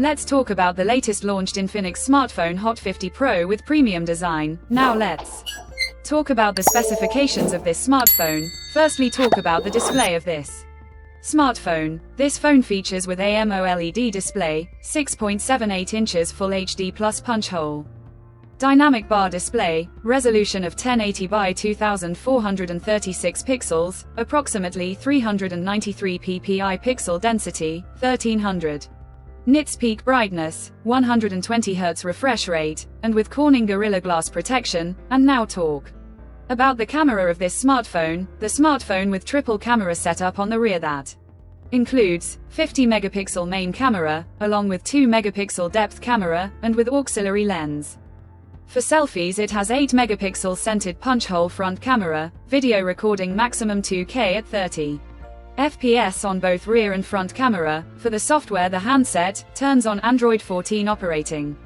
Let's talk about the latest launched INFINIX smartphone Hot 50 Pro with premium design. Now let's talk about the specifications of this smartphone. Firstly, talk about the display of this smartphone. This phone features with AMOLED display, 6.78 inches Full HD plus punch hole, dynamic bar display, resolution of 1080 by 2436 pixels, approximately 393 ppi, pixel density, 1300 nits, peak brightness, 120 Hz refresh rate, and with Corning Gorilla Glass protection. And now talk about the camera of this smartphone. The smartphone with triple camera setup on the rear that includes 50 megapixel main camera, along with 2 megapixel depth camera, and with auxiliary lens. For selfies it has 8 megapixel centered punch hole front camera, video recording maximum 2K at 30 FPS on both rear and front camera. For the software, the handset turns on Android 14 operating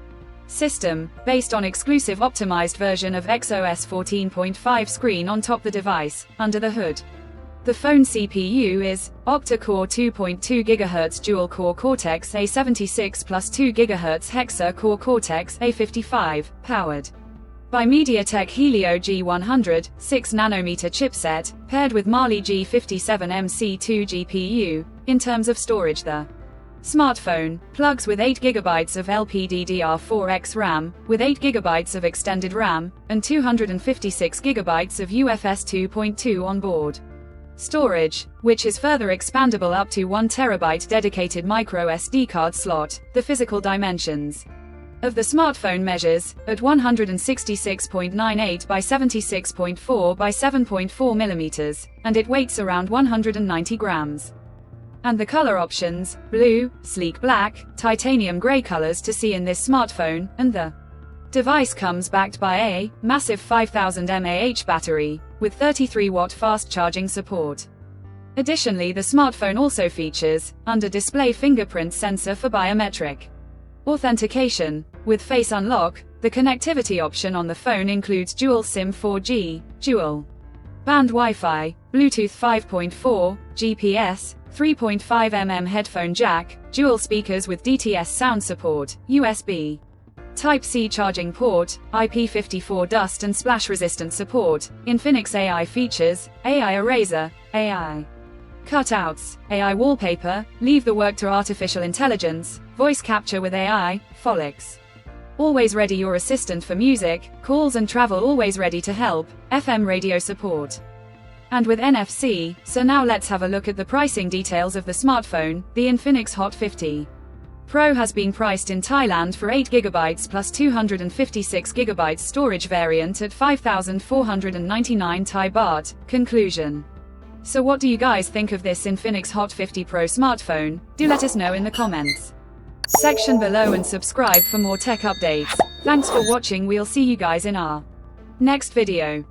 system, based on exclusive optimized version of XOS 14.5 screen on top the device. Under the hood, the phone CPU is octa-core 2.2 GHz dual-core Cortex-A76 plus 2 GHz hexa-core Cortex-A55, powered by MediaTek Helio G100, 6nm chipset, paired with Mali G57MC2 GPU. In terms of storage, the smartphone plugs with 8 GB of LPDDR4X RAM, with 8 GB of extended RAM, and 256 GB of UFS 2.2 on board storage, which is further expandable up to 1 TB dedicated micro SD card slot. The physical dimensions of the smartphone measures at 166.98 by 76.4 by 7.4 mm, and it weighs around 190 grams. And the color options: blue, sleek black, titanium gray colors to see in this smartphone, and the device comes backed by a massive 5000 mAh battery, with 33-watt fast charging support. Additionally, the smartphone also features under-display fingerprint sensor for biometric authentication. With Face Unlock, the connectivity option on the phone includes dual SIM 4G, dual band Wi-Fi, Bluetooth 5.4, GPS, 3.5mm headphone jack, dual speakers with DTS sound support, USB Type-C charging port, IP54 dust and splash resistant support. INFINIX AI features: AI eraser, AI cutouts, AI wallpaper, leave the work to artificial intelligence, voice capture with AI, Folix. Always ready your assistant for music, calls and travel, always ready to help, FM radio support. And with NFC. So now let's have a look at the pricing details of the smartphone. The INFINIX Hot 50 Pro has been priced in Thailand for 8 GB plus 256 GB storage variant at 5,499 Thai baht. Conclusion. So what do you guys think of this INFINIX Hot 50 Pro smartphone? Do let us know in the comments section below and subscribe for more tech updates. Thanks for watching. We'll see you guys in our next video.